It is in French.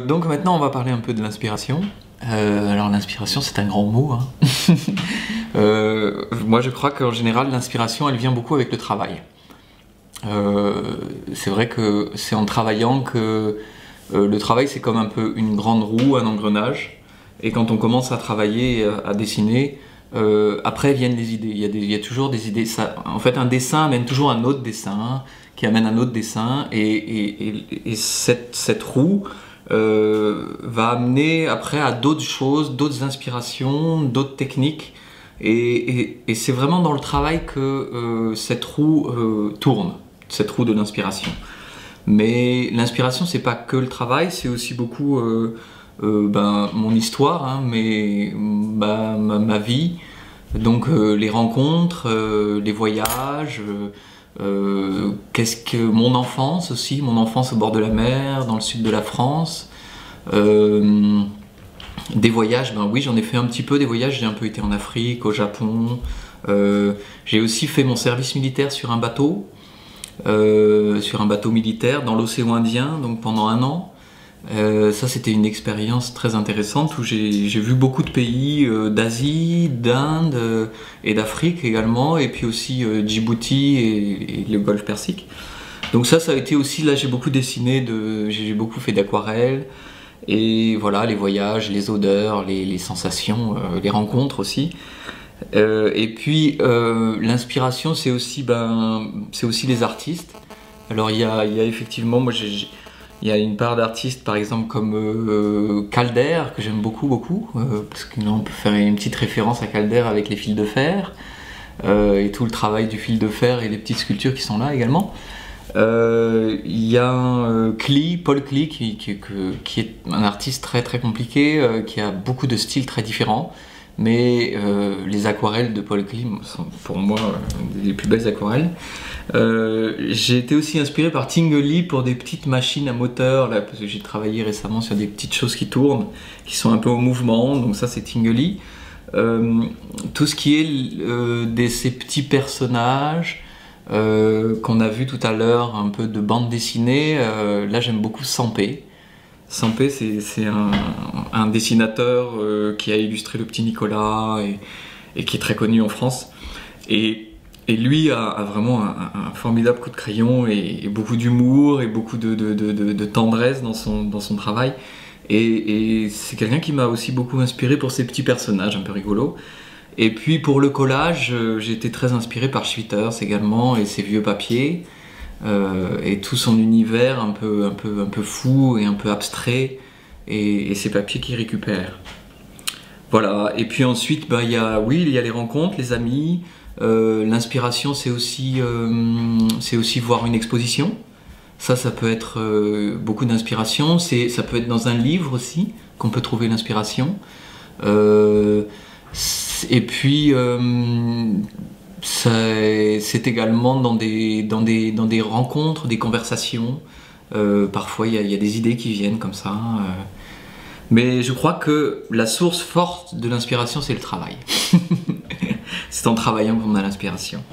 Donc maintenant on va parler un peu de l'inspiration. Alors l'inspiration c'est un grand mot, hein. Moi je crois qu'en général l'inspiration elle vient beaucoup avec le travail. C'est vrai que c'est en travaillant que le travail c'est comme un peu une grande roue, un engrenage, et quand on commence à travailler, à dessiner, après viennent les idées. Il y a toujours des idées. En fait un dessin amène toujours un autre dessin, qui amène un autre dessin, et cette roue va amener après à d'autres choses, d'autres inspirations, d'autres techniques, et c'est vraiment dans le travail que cette roue tourne, cette roue de l'inspiration. Mais l'inspiration c'est pas que le travail, c'est aussi beaucoup mon histoire, hein, ma vie, donc les rencontres, les voyages, qu'est-ce que mon enfance aussi, mon enfance au bord de la mer, dans le sud de la France. Des voyages, ben oui, j'en ai fait un petit peu des voyages, j'ai un peu été en Afrique, au Japon. J'ai aussi fait mon service militaire sur un bateau militaire dans l'océan Indien, donc pendant 1 an. Ça c'était une expérience très intéressante où j'ai vu beaucoup de pays d'Asie, d'Inde et d'Afrique également, et puis aussi Djibouti et le Golfe Persique. Donc ça a été aussi, là j'ai beaucoup dessiné, j'ai beaucoup fait d'aquarelle, et voilà, les voyages, les odeurs, les sensations, les rencontres aussi. Et puis l'inspiration c'est aussi les artistes. Alors il y a effectivement, moi il y a une part d'artistes par exemple comme Calder que j'aime beaucoup, parce que là on peut faire une petite référence à Calder avec les fils de fer et tout le travail du fil de fer et les petites sculptures qui sont là également. Il y a Paul Klee qui est un artiste très compliqué, qui a beaucoup de styles très différents, mais les aquarelles de Paul Klee sont pour moi les plus belles aquarelles. J'ai été aussi inspiré par Tinguely pour des petites machines à moteur, là, parce que j'ai travaillé récemment sur des petites choses qui tournent, qui sont un peu au mouvement, donc ça c'est Tinguely. Tout ce qui est ces petits personnages qu'on a vu tout à l'heure, un peu de bande dessinée, là j'aime beaucoup Sampé. Sampé c'est un dessinateur qui a illustré le petit Nicolas et qui est très connu en France. Et lui a vraiment un formidable coup de crayon et beaucoup d'humour et beaucoup de tendresse dans son travail. Et c'est quelqu'un qui m'a aussi beaucoup inspiré pour ses petits personnages un peu rigolos. Et puis pour le collage, j'ai été très inspiré par Schwitters également et ses vieux papiers et tout son univers un peu fou et un peu abstrait et ses papiers qu'il récupère. Voilà. Et puis ensuite, il y a les rencontres, les amis. L'inspiration, c'est aussi voir une exposition. Ça peut être beaucoup d'inspiration. Ça peut être dans un livre aussi qu'on peut trouver l'inspiration. Et puis c'est également dans des rencontres, des conversations. Parfois il y a des idées qui viennent comme ça. Mais je crois que la source forte de l'inspiration c'est le travail. C'est en travaillant qu'on a l'inspiration.